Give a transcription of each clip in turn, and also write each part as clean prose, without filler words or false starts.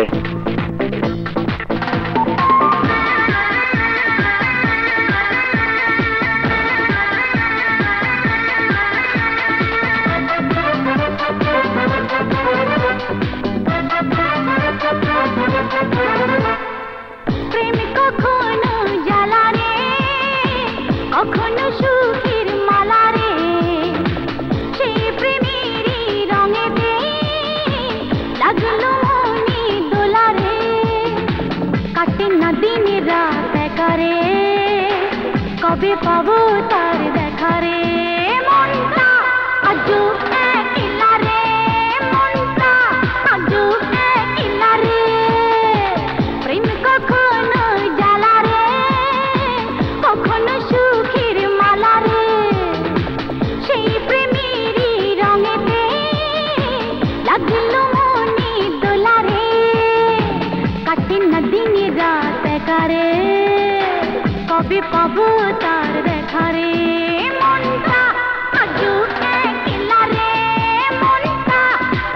যায়। প্রেম কখনো জ্বালা রে, কখনো সুখের মালা রে, সেই প্রেমেরই রঙেতে লাগলো মনে দোলা রে। কাটে না দিন রাত একা রে, কবে পাবো তার দেখা রে। মনটা আজও একলা রে, মনটা আজও একলা রে। প্রেম কখনো জ্বালা রে, কখনো সুখের মালা রে, সেই প্রেমেরই রঙেতে লাগলো মনে দোলা রে। কাটে না দিন রাত একা রে, কবে পাবো তার দেখা রে। মনটা আজও একলা রে, মনটা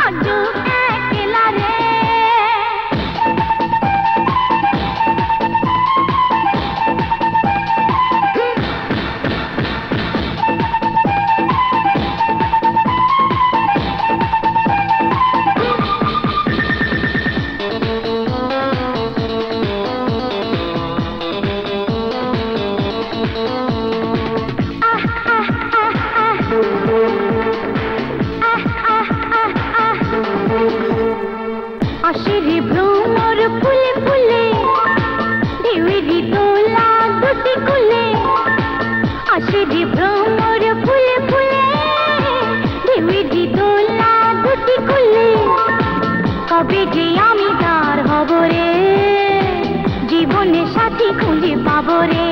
আজও একলা রে। আশিরি ভ্রমর ফুলে ফুলে, ঢেউয়েরই দোলা দুটি কুলে। আশিরি ভ্রমর ফুলে ফুলে, ঢেউয়েরই দোলা দুটি কুলে। কবে যে আমি তার হব রে, জীবনে সাথী খুঁজে পাবো রে।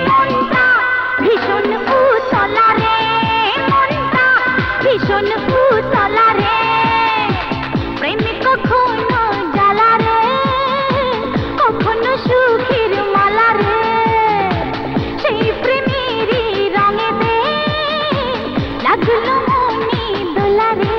মনটা ভীষণ উতলা রে, মনটা ভীষণ উতলা রে। প্রেম কখনো জ্বালা রে, কখনো সুখের মালা রে, সেই প্রেমেরই রঙেতে লাগলো মনে দোলা রে।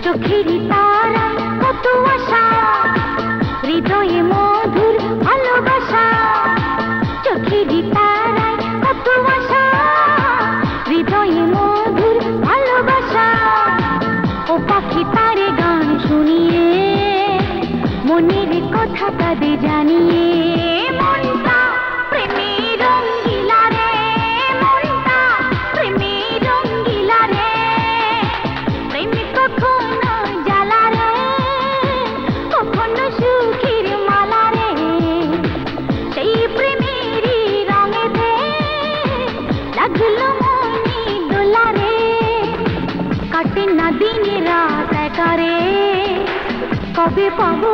চোখেরই তারা কত আশা, হৃদয়ে মধুর ভালোবাসা। চোখেরই তারায় কত আশা, হৃদয়ে মধুর ভালোবাসা। ও পাখি তারে গান শুনিয়ে, মনের কথা তাদের জানিয়ে। মনটা প্রেমে রঙ্গিলা রে, মনটা প্রেমে রঙ্গিলা রে। প্রেম কখনো জ্বালা রে, কখনো সুখের মালা রে, সেই প্রেমেরই রঙেতে লাগলো মনে দোলা রে। কাটে না দিন রাত একা রে, কবে পাবো